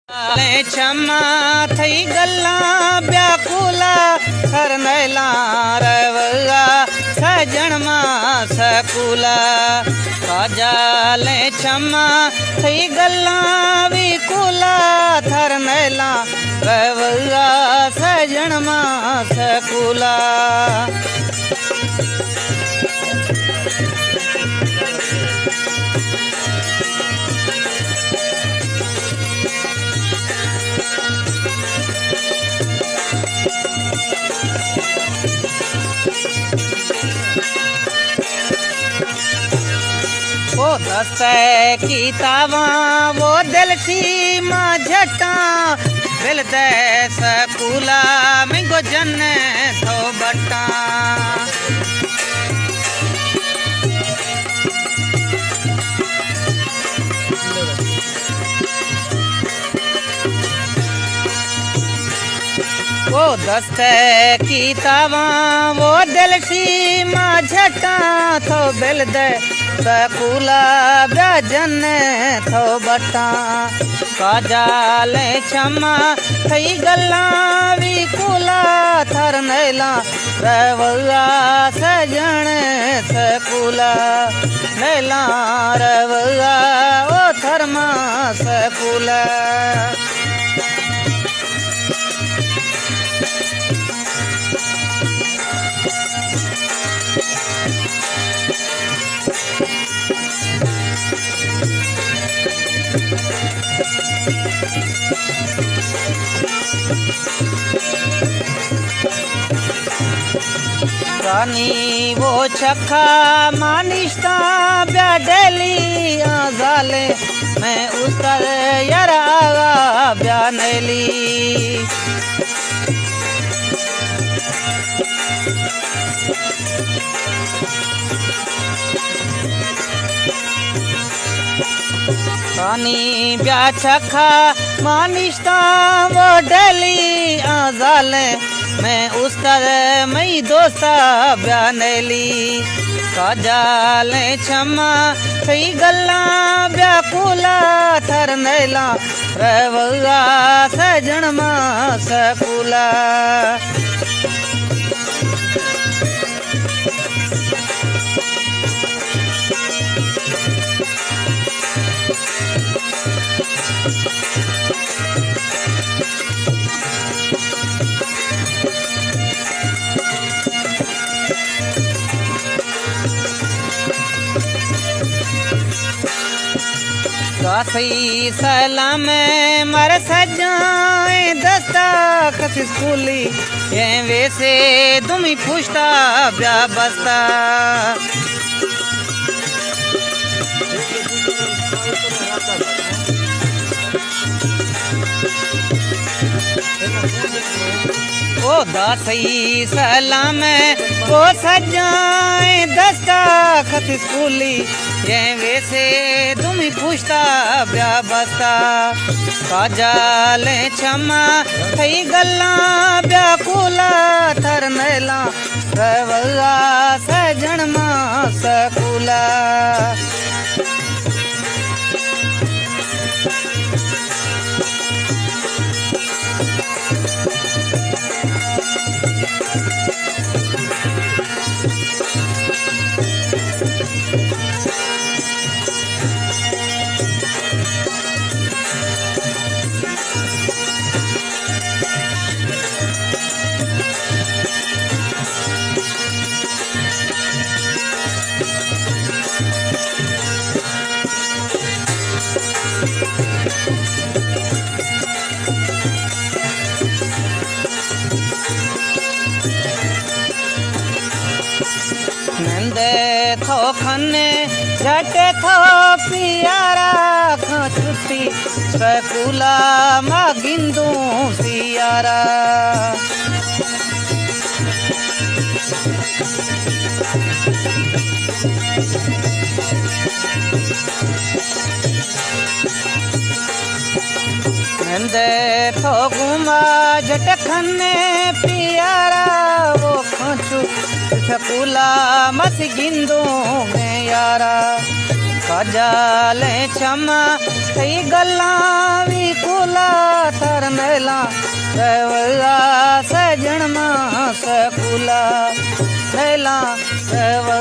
क्षमा थई गल्ला व्याकुला हर नैला रवगा सजन मा सकुला काजाले क्षमा थई गल्ला विकुला थर नैला रवगा सजन मा सकुला वो दस्ते किताबा वो दिल सी माँ झटा बिल दे सकुला मिंगो जन थो बटा वो दस्ते किताबा वो दिल सी माँ झटा थो बिल दे सकुला ब्याजन थो बटा काजाले क्षमा थई गल्ला विकुला थर नैला रवगा सजन सकुला नैला रवगा ओ थरमा सकुला रानी वो चखा मानिश्ता ब्याडेली आजाले मैं उतर यरागा ब्यानेली रानी ब्या चखा मानिश्ता वो डेली आजाले मैं उस्तर मई दोस्ता ब्यानेली काजाले क्षमा थई गल्ला व्याकुला थर नैला रवगा सजन मा सकुला कासी सलाम मर सजाए दस्ता कसी स्कूली ये वैसे तुमी पूछता ब्या बस्ता ओ दासी सलाम वो सजाए दस्ता खत स्कूली ये वैसे तुम पूछता ब्या बस्ता काजाले क्षमा थई गल्ला व्याकुला थर नैला रवगा सजन मा सकुला नंदे थो खने झटे थो पियारा खो छुट्टी सकुला मागिंदू सियारा नंदे थो घुमा झट खने पियारा वो खोचू सकुला मस गिंदू में यारा काजाले क्षमा थई गल्ला विकुला थार नैला सवला सजन मा सकूला नैला सवला